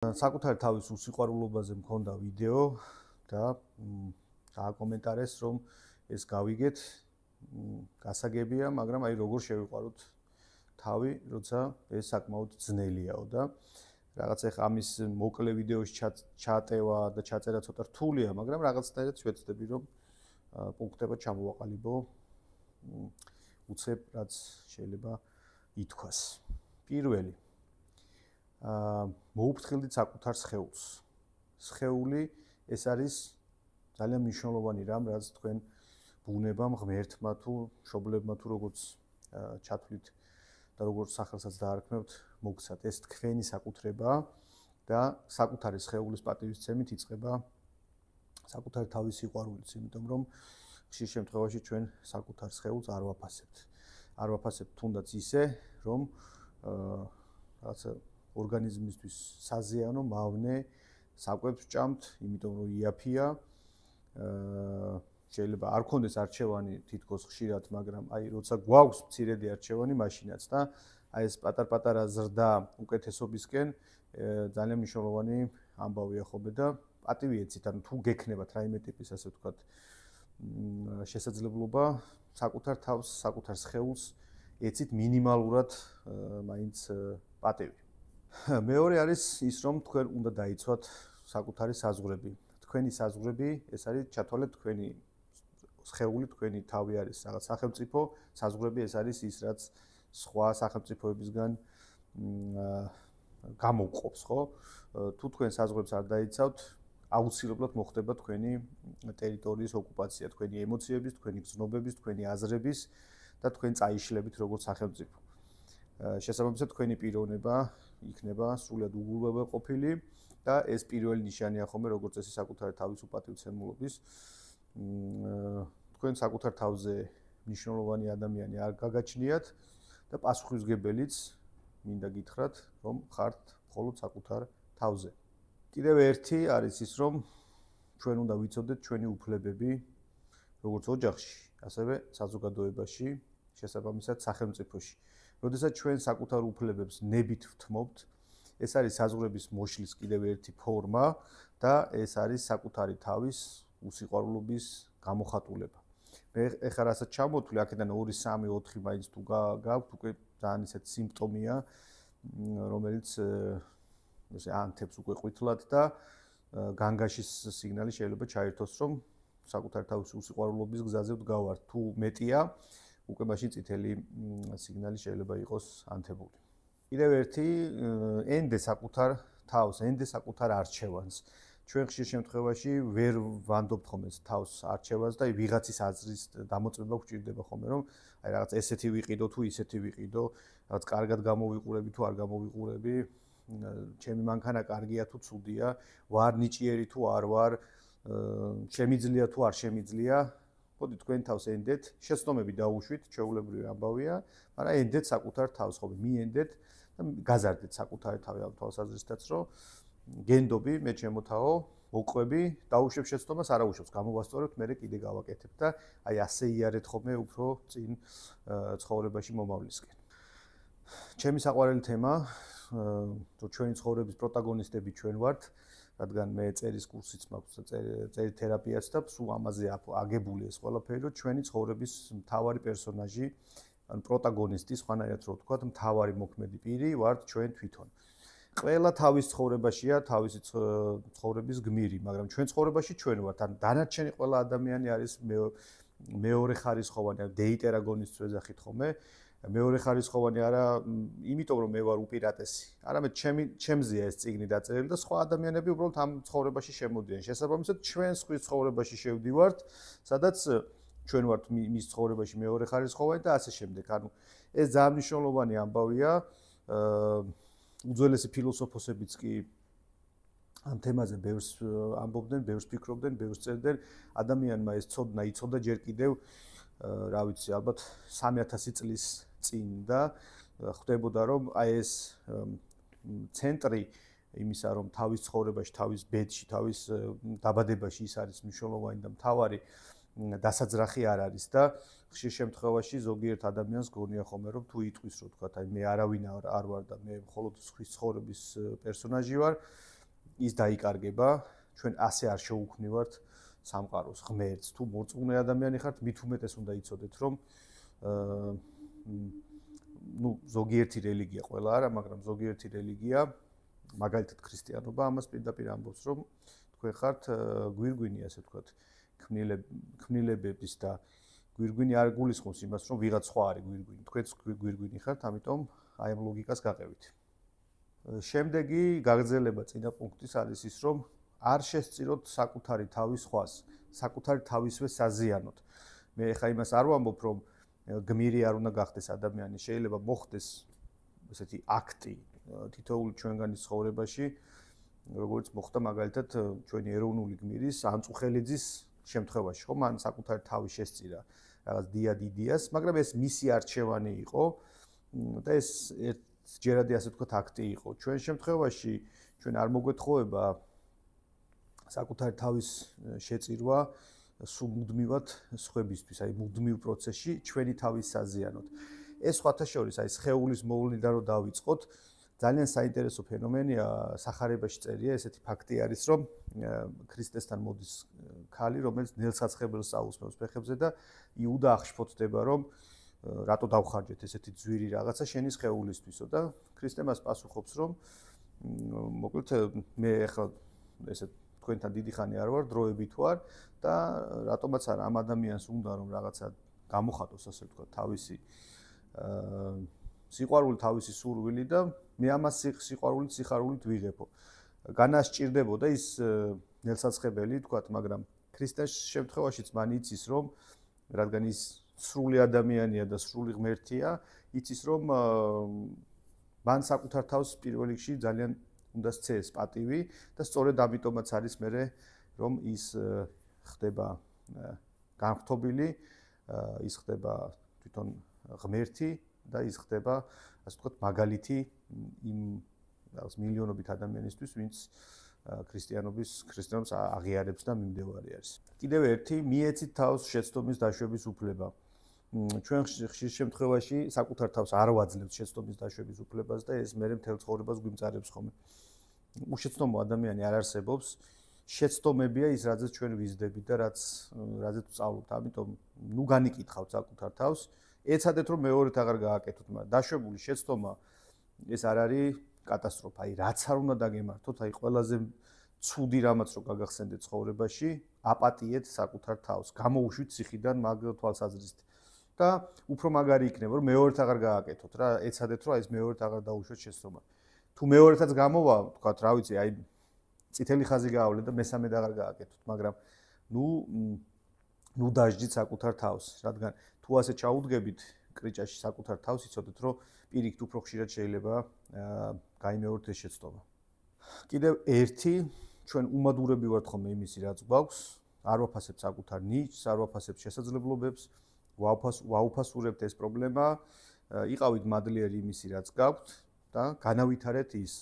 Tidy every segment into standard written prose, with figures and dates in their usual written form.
საკუთარი თავის უსიყვარულობაზე მქონდა ვიდეო და გააკომენტარეს, რომ ეს გავიგეთ, გასაგებია, მაგრამ აი როგორ შევიყვაროთ თავი, როცა ეს საკმაოდ ძნელიაო და რაღაც ახლა ამის მოკლე ვიდეოში ჩატევა და ჩაწერა ცოტა რთულია, მაგრამ რაღაცნაირად ვეცდები, რომ პუნქტებად ჩამოვაყალიბო უცებ რაც შეიძლება ითქვას. პირველი მოუფრთხილდით საკუთარ სხეულს. სხეული ეს არის ძალიან მნიშვნელოვანი რამ, რაც თქვენ ბუნებამ, ღმერთმა თუ მშობლებმა თუ როგორც ჩათვლით და როგორც სახელსაც დაარქმევთ, მოგცათ. ეს თქვენი საკუთრებაა და საკუთარი სხეულის პატივისცემით იწყება საკუთარი თავის სიყვარულიც, იმიტომ რომ ხშირ შემთხვევაში ჩვენ საკუთარ სხეულს არ ვაფასებთ. არ ვაფასებთ თუნდაც ისე, რომ რაღაცა ორგანიზმისთვის საზიანო, მავნე საკვებს ვჭამთ, იმიტომ რომ იაფია. შეიძლება არ გქონდეს არჩევანი თითქოს ხშირად, მაგრამ აი როცა გვაქვს მცირედი არჩევანი, მაშინაც და აი ეს პატარ-პატარა ზრდა უკეთესობისკენ ძალიან მნიშვნელოვანი ამბავია ხოლმე და პატივი ეცით, ანუ თუ გექნებათ რაიმე ტიპის, ასე ვთქვათ, შესაძლებლობა საკუთარ თავს, საკუთარ სხეულს ეცით მინიმალურად მაინც პატივი. მეორე არის ის, რომ თქვენ უნდა დაიცვათ საკუთარი საზღვრები. თქვენი საზღვრები, ეს არის ჩათვალეთ თქვენი სხეული, თქვენი თავი არის რაღაც სახელმწიფო, საზღვრები ეს არის ის, რაც სხვა სახელმწიფოებისგან გამოვყოფს, ხო? თუ თქვენ საზღვრებს არ დაიცავთ, აუცილებლად მოხდება თქვენი ტერიტორიის ოკუპაცია, თქვენი ემოციების, თქვენი გრძნობების, თქვენი აზრების და თქვენ წაიშლებით როგორც სახელმწიფო. შესაბამისად თქვენი პიროვნება იქნება სრულად უგულვებელყოფილი და ეს პირველი ნიშანია ხოლმე როგორც წესი საკუთარი თავის უპატივცემულობის. თქვენ საკუთარ თავზე მნიშვნელოვანი ადამიანი არ გაგაჩნიათ და პასუხისმგებელიც მინდა გითხრათ, რომ ხართ მხოლოდ საკუთარ თავზე. კიდევ ერთი არის ის, რომ ჩვენ უნდა ვიცოდეთ ჩვენი უფლებები როგორც ოჯახში, ასევე საზოგადოებაში, შესაბამისად სახელმწიფოში. როდესაც ჩვენ საკუთარ უფლებებს ნებით ვთმობთ, ეს არის საზღვრების მოშლის კიდევ ერთი ფორმა და ეს არის საკუთარი თავის უსიყვარულობის გამოხატულება. მე ეხლა რასაც ჩამოვთვლი, აქედან 2, 3, 4 მაინც თუ გაქვთ, უკვე ძალიან ისეთ სიმპტომია, რომელიც ესე ანთებს უკვე ყვითლად და განგაშის სიგნალი შეიძლება ჩაერთოს, რომ საკუთარი თავის უსიყვარულობის გზაზე ვდგავართ. თუ მეტია, უკვე მაშინ წითელი სიგნალი შეიძლება იყოს ანთებული. კიდევ ერთი, ენდე საკუთარ თავს, ენდე საკუთარ არჩევანს. ჩვენ ხშირ შემთხვევაში ვერ ვანდობთ ხოლმე თავს არჩევანს და ვიღაცის აზრის დამოწმება გვჭირდება ხოლმე, რომ აი რაღაც ესეთი ვიყიდო თუ ისეთი ვიყიდო, რაღაც კარგად გამოვიყურები თუ არ გამოვიყურები, ჩემი მანქანა კარგია თუ ცუდია, ვარ ნიჭიერი თუ არ ვარ, შემიძლია თუ არ შემიძლია. მოდი თქვენ თავს ენდეთ, შეცდომები დაუშვით, ჩვეულებრივი ამბავია, მაგრამ ენდეთ საკუთარ თავს, ხოლმე მიენდეთ და გაზარდეთ საკუთარი თავი ამ თვალსაზრისითაც, რომ გენდობი, მე ჩემოთაო, მოყვები, დაუშვებ შეცდომას, არა უშვებს, გამოვასწორებთ, მე კიდე გავაკეთებ და აი ასე იარეთ ხოლმე უფრო წინ ცხოვრებაში მომავლისკენ. ჩემი საყვარელი თემა, რომ ჩვენი ცხოვრების პროტაგონისტები ჩვენ ვართ, რადგან მე წერის კურსიც მაქვს, წერი თერაპიაც და სულ ამაზე აგებული ეს ყველაფერი, რომ ჩვენი ცხოვრების მთავარი პერსონაჟი, ანუ პროტაგონისტი, სხვანაირად რო ვთქვათ, მთავარი მოქმედი პირი ვართ ჩვენ თვითონ. ყველა თავის ცხოვრებაშია თავისი ცხოვრების გმირი, მაგრამ ჩვენ ცხოვრებაში ჩვენ ვართ, ან დანარჩენი ყველა ადამიანი არის მეორე ხარისხოვანი, ან დეიტერაგონისტს ვეძახით ხოლმე. მეორე ხარისხოვანი არა, იმიტომ რომ მე ვარ უპირატესი. არამედ ჩემზეა ეს წიგნი დაწერილი და სხვა ადამიანები უბრალოდ ამ ცხოვრებაში შემოდიან. შესაბამისად, ჩვენ სხვის ცხოვრებაში შევდივართ, სადაც ჩვენ ვართ მის ცხოვრებაში მეორე ხარისხოვანი და ასე შემდეგ. ანუ ეს ძალიან მნიშვნელოვანი ამბავია. უძველესი ფილოსოფოსებიც კი ამ თემაზე ბევრს ამბობდნენ, ბევრს ფიქრობდნენ, ბევრს წერდნენ. ადამიანმა ეს ცოდნა იცოდა ჯერ კიდევ, რა ვიცი, ალბათ 3000 წლის წინ და ხვდებოდა, რომ აი ეს ცენტრი იმისა, რომ თავის ცხოვრებაში, თავის ბედში, თავის დაბადებაში ის არის მნიშვნელოვანი და მთავარი დასაძრახი არ არის და ხშირ შემთხვევაში ზოგიერთ ადამიანს გონია ხოლმე რომ თუ იტყვის რომ თქვა აი მე არავინ არ ვარ და მე მხოლოდ სხვის ცხოვრების პერსონაჟი ვარ ის დაიკარგება, ჩვენ ასე არ შევუქმნივართ სამყაროს, ღმერთს. თუ მორწმუნე ადამიანი ხართ, მით უმეტეს უნდა იცოდეთ, რომ ზოგიერთი რელიგია, ყველა არა, მაგრამ ზოგიერთი რელიგია, მაგალითად ქრისტიანობა, ამას პირდაპირ ამბობს, რომ თქვენ ხართ გვირგვინი, ასე ვთქვათ, ქმნილებების და გვირგვინი არ გულისხმობს იმას, რომ ვიღაც სხვა არის გვირგვინი. თქვენც გვირგვინი ხართ, ამიტომ აი ამ ლოგიკას გაყევით. შემდეგი გაგრძელება წინა პუნქტის არის ის, რომ არ შესწიროთ საკუთარი თავის სხვას, საკუთარი თავისვე საზიანოთ. მე ხა იმას არ ვამბობ, რომ გმირი არ უნდა გახდეს ადამიანი, შეიძლება მოხდეს ესეთი აქტი თითოეული ჩვენგანის ცხოვრებაში, როგორც მოხდა მაგალითად ჩვენი ეროვნული გმირის ანწუხელიძის შემთხვევაში, ხო, მან საკუთარი თავი შესწირა რაღაც დიადიდიას, მაგრამ ეს მისი არჩევანი იყო და ეს ჯერადი ასე ვთქვათ აქტი იყო. ჩვენ შემთხვევაში ჩვენ არ მოგვეთხოვება საკუთარი თავის შეწირვა სულ მუდმივად სხვებისთვის, აი მუდმივ პროცესში ჩვენი თავის საზიანოთ. ეს სხვათა შორის აი სხეულის მოვლენიდან რომ დავიწყოთ, ძალიან საინტერესო ფენომენია, სახარებაში წერია, ესეთი ფაქტი არის, რომ ქრისტესთან მოდის ქალი, რომელიც ნელსაცხებელს აუსმევს ფეხებზე და იუდა აღშფოთდება, რომ რატო დავხარჯეთ ესეთი ძვირი რაღაცა შენი სხეულისთვისო და ქრისტე მას პასუხობს, რომ მოკლედ მე ახლა ესე თქვენთან დიდი ხანი არ ვარ, დროები თუ არ და რატომაც არა ამ ადამიანს უნდა რომ რაღაცა გამოხატოს, ასე ვთქვათ, თავისი სიყვარული, თავისი სურვილი და მე ამას სიყვარულით, სიხარულით ვიღებო. განასჭირდებოდა ის ნელსაცხებელი, ვთქვათ, მაგრამ ქრისტეს შემთხვევაშიც მან იცის, რომ რადგან ის სრული ადამიანია და სრული ღმერთია, იცის, რომ მან საკუთარ თავს პირველ რიგში ძალიან უნდა სცეს პატივი და სწორედ ამიტომაც არის მერე რომ ის ხდება განხთობილი, ის ხდება თვითონ ღმერთი და ის ხდება, ასე ვთქვათ, მაგალითი იმ რაღაც მილიონობით ადამიანისთვის, ვინც ქრისტიანობს აღიარებს და მიმდევარი არის. კიდევ ერთი, მიეცით თავს შეცდომის დაშვების უფლება. ჩვენ ხშირ შემთხვევაში საკუთარ თავს არ ვაძლევთ შეცდომის დაშვების უფლებას და ეს მერე მთელ ცხოვრებას გვიმწარებს ხოლმე. უშეცდომო ადამიანი არ არსებობს. შეცდომებია ის, რაზეც ჩვენ ვიზრდებით და რაზეც ვსწავლობთ. ამიტომ ნუ განიკითხავთ საკუთარ თავს, ეცადეთ რომ მეორედ აღარ გააკეთოთ, მაგრამ დაშვებული შეცდომა ეს არ არის კატასტროფა. აი რაც არ უნდა დაგემართოთ, აი ყველაზე ცუდი რამაც რო გაგახსენდეთ ცხოვრებაში, აპატიეთ საკუთარ თავს. გამოუშვით ციხიდან მაგ თვალსაზრისით. და უფრო მაგარი იქნება, რომ მეორედ აღარ გააკეთოთ რა, ეცადეთ რომ აი ეს მეორედ აღარ დაუშვეთ შეცდომა. თუ მეორედაც გამოვა, თქვათ, რა ვიცი, აი წითელი ხაზი გაავლეთ და მესამედ აღარ გააკეთოთ, მაგრამ ნუ დაждით საკუთარ თავს, რადგან თუ ასე ჩაუდგებით კრიჭაში საკუთარ თავს, იცოდეთ, რომ პირიქით უფრო ხშირად შეიძლება გაიმეოროთ ეს შეცდომა. კიდევ ერთი, ჩვენ უმადურები ვართ ხოლმე იმისი, რაც გვაქვს, არ ვაფასებთ საკუთარ ნიჭს, არ ვაფასებთ შესაძლებლობებს, ვაუფასურებთ ეს პრობლემა, იყავით მადლიერი იმისი, რაც გაქვთ და განავითარეთ ის,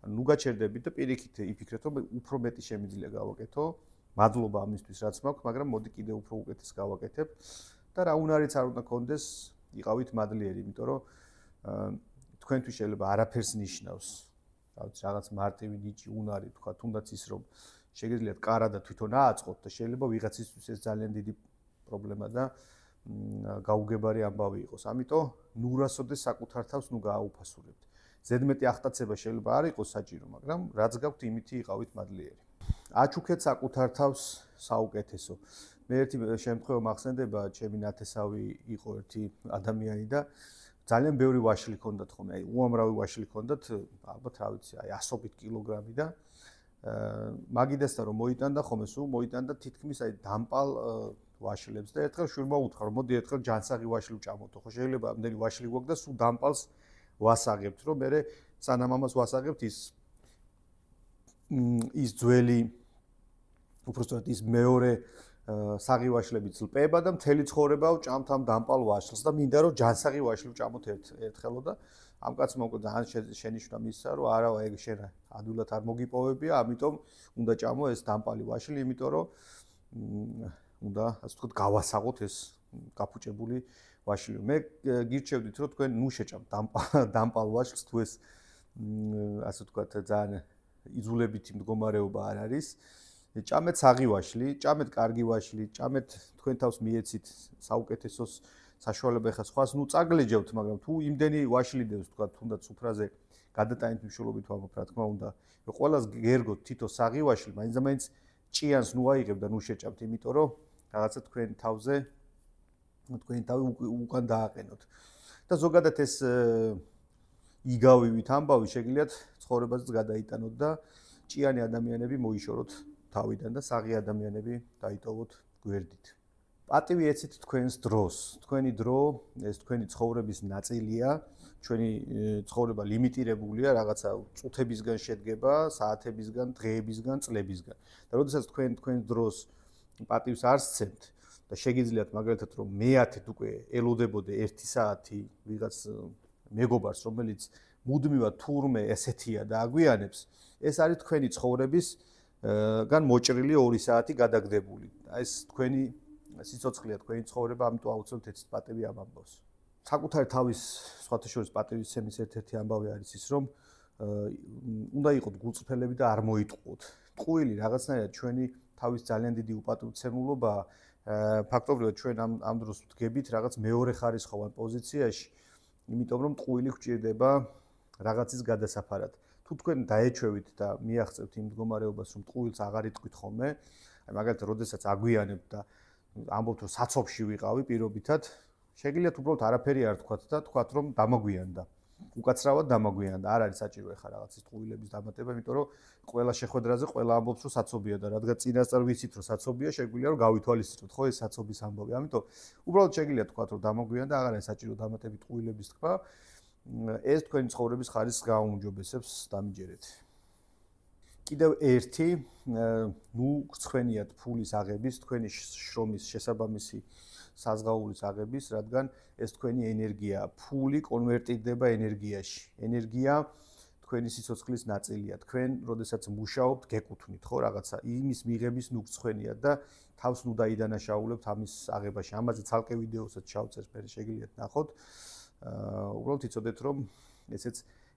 ნუ გაჩერდებით და პირიქით იფიქრეთ, რომ უფრო მეტი შემიძლია გავაკეთო, მადლობა ამისთვის, რაც მაქვს, მაგრამ მოდი კიდევ უფრო უკეთეს გავაკეთებ და რა უნარიც არ უნდა გქონდეს, იყავით მადლიერი, იმიტომ რომ თქვენთვის შეიძლება არაფერს ნიშნავს. რაღაც მარტივი ნიჭი, უნარი, თქვა, თუნდაც ის, რომ შეგიძლიათ კარადა თვითონ ააწყოთ და შეიძლება ვიღაცისთვის ეს ძალიან დიდი პრობლემა და გაუგებარი ამბავი იყოს. ამიტომ ნუ რასოდეს საკუთარ თავს ნუ გააუფასურებთ. ზედმეტი ახტაცება შეიძლება არ იყოს საჭირო, მაგრამ რაც გაქვთ, იმითი იყავით მადლიერი. აჩუქეთ საკუთარ თავს საუკეთესო. მე ერთი შემთხვევა მახსენდება, ჩემი ნათესავი იყო ერთი ადამიანი და ძალიან ბევრი ვაშლი ჰქონდათ ხოლმე, აი უამრავი ვაშლი ჰქონდათ, ალბათ რა ვიცი, აი 100 კილოგრამი და მაგიდასთან რომ მოიტანდა ხოლმე, სულ მოიტანდა თითქმის აი დამპალ ვაშლებს და ერთხელ შვილმა უთხრა, რომ მოდი ერთხელ ჯანსაღი ვაშლი ვჭამოთო, ხო შეიძლება ამდენი ვაშლი გვაქვს და სულ დამპალს ვასაღებთ, რომ მე სანამ ამას ვასაღებთ ის ძველი უბრალოდ ის მეორე საღი ვაშლებით ლპება და მთელი ცხოვრება ვჭამთ ამ დამპალ ვაშლს და მინდა რომ ჯანსაღი ვაშლი ვჭამოთ ერთხელო და ამ კაცმა უკვე ძალიან შენიშვნა მისცა რომ არა ეგ შენ ადვილად არ მოგიპოვებია, ამიტომ უნდა ჭამო ეს დამპალი ვაშლი, იმიტომ რომ უნდა ასე ვთქვათ გავასაღოთ ეს გაფუჭებული ვაშლი. მე გირჩევდით რომ თქვენ ნუ შეჭამთ დამპალ ვაშლს თუ ეს ასე ვთქვათ ძალიან იძულებითი მდგომარეობა არ არის. ჭამეთ საღივაშლი, ჭამეთ კარგი ვაშლი, ჭამეთ თქვენ თავს მიეცით საუკეთესოს საშუალება ხა სხვას წაგლეჯავთ, მაგრამ თუ იმდენი ვაშლიდებს თქვა თუნდაც სუფრაზე გადატანით მნიშვნელობით ვამბობ, რა თქმა უნდა, ყველას გერგოთ თითო საღივაშლი, მაინც ჭიანს აიღებ და შეჭამთ, იმიტომ რომ რაღაცა თქვენ თავზე თქვენი თავი უკან დააყენოთ. და ზოგადად ეს იგავივით ამბავი შეგიძლიათ ცხოვრებაზეც გადაიტანოთ და ჭიანი ადამიანები მოიშოროთ თავიდან და საღი ადამიანები დაიტოვოთ გვერდით. პატივი ეცით თქვენს დროს. თქვენი დრო ეს თქვენი ცხოვრების ნაწილია. ჩვენი ცხოვრება ლიმიტირებულია, რაღაცა წუთებისგან შედგება, საათებისგან, დღეებისგან, წლებისგან. და როდესაც თქვენ დროს პატივს არ სცემთ და შეგიძლიათ მაგალითად რომ მეათით უკვე ელოდებოდე 1 საათი ვიღაც მეგობარს, რომელიც მუდმივად თურმე ესეთია და აგვიანებს, ეს არის თქვენი ცხოვრების გან მოჭრილი 2 საათი გადაგდებული. ეს თქვენი სიცოცხლეა, თქვენი ცხოვრება, ამიტომ აუცილებლად ეცით პატივი ამ ამბავს. საკუთარი თავის სხვათა შორის პატივისცემის ერთ-ერთი ამბავი არის ის, რომ უნდა იყოთ გულწრფელები და არ მოიტყუოთ. ტყუილი რაღაცნაირად ჩვენი თავის ძალიან დიდი უპატივცემულობაა. ფაქტობრივად ჩვენ ამ დროს ვდგებით რაღაც მეორე ხარისხოვან პოზიციაში, იმიტომ რომ ტყუილი გვჭირდება რაღაცის გადასაფარად. თუ თქვენ დაეჩვევით და მიაღწევთ იმ მდგომარეობას, რომ ტყუილს აღარ იტყვით ხოლმე, აი მაგალითად, როდესაც აგვიანებთ და ამბობთ, რომ საცობში ვიყავი პირობითად, შეგიძლიათ უბრალოდ არაფერი არ თქვათ და თქვათ, რომ დამაგვიანდა. უკაცრავად დამაგვიანდა. არ არის საჭირო ეხა რაღაცის ტყუილების დამატება, იმიტომ რომ ყველა შეხვედრაზე ყველა ამბობს, რომ საცობია და რადგან წინასწარ ვიცით, რომ საცობია, შეგვიძლია რომ გავითვალისწინოთ ხო ეს საცობის ამბავი. ამიტომ უბრალოდ შეგიძლიათ თქვათ, რომ დამაგვიანდა, აღარ არის საჭირო დამატებით ტყუილების თქვა. ეს თქვენი ცხოვრების ხარისხს გააუმჯობესებს, დამიჯერეთ. კიდევ ერთი, გრცხვენიათ ფულის აღების, თქვენი შრომის შესაბამისი საზღაურის აღების, რადგან ეს თქვენი ენერგიაა. ფული კონვერტირდება ენერგიაში. ენერგია თქვენი სიცოცხლის ნაწილია. თქვენ, როდესაც მუშაობთ, გეკუთვნით ხო რაღაცა იმის მიღების გრცხვენიათ და თავს ნუ დაიდანაშაულებთ ამის აღებაში. ამაზე ცალკე ვიდეოსაც ჩავწერთ, მე შეგიძლიათ ნახოთ. უბრალოდ იცოდეთ, რომ ესეც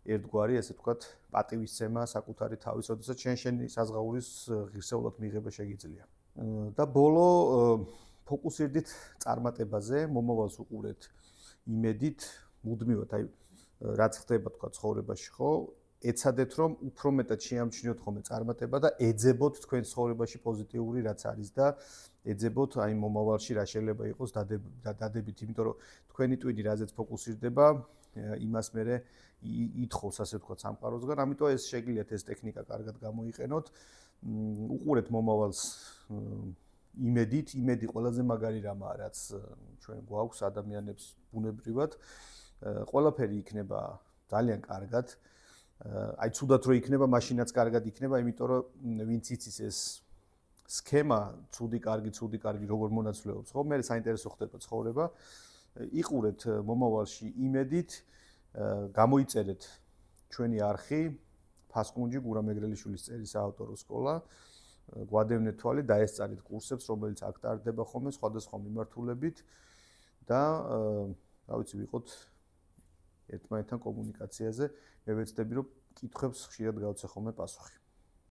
ერთგვარი, ესე ვთქვათ, პატივისცემა საკუთარი თავის, როდესაც შენი საზღაურის ღირსეულად მიღება შეგიძლია. და ბოლო ფოკუსირდით წარმატებაზე, მომავალს უყურეთ იმედით, მუდმივად, აი რაც ხდება თქვა ცხოვრებაში, ხო? ეცადეთ რომ უფრო მეტად შეამჩნიოთ ხოლმე წარმატება და ეძებოთ თქვენ ცხოვრებაში პოზიტიური რაც არის და ეძებოთ აი მომავალში რა შეიძლება იყოს დადებით, იმიტომ რომ თქვენი ტვინი რაზეც ფოკუსირდება, იმას მერე ითხოვს, ასე ვთქვათ, სამყაროსგან, ამიტომ ეს შეგიძლიათ ეს ტექნიკა კარგად გამოიყენოთ. უყურეთ მომავალს იმედი ყველაზე მაგარი რამაა, რაც ჩვენ გვაქვს ადამიანებს ბუნებრივად. ყველაფერი იქნება ძალიან კარგად. აი ცუდად რო იქნება, მაშინაც კარგად იქნება, იმიტომ რომ ვინც იცის ეს სქემა, ცუდი კარგი, როგორ მონაცვლეობს, ხო? მე საინტერესო ხდება ცხოვრება. იყურეთ მომავალში იმედით, გამოიწერეთ ჩვენი არხი, ფასკუნჯი გურამ ეგრელიშვილის წერის საავტორო სკოლა. გვადევნეთ თვალი, დაესწარით კურსებს, რომელიც აქ ტარდება ხოლმე სხვადასხვა მიმართულებით და რა ვიცი, ვიყოთ ერთმანეთთან კომუნიკაციაზე. მე ვეცდები, რომ კითხვებს ხშირად გავცე ხოლმე პასუხი.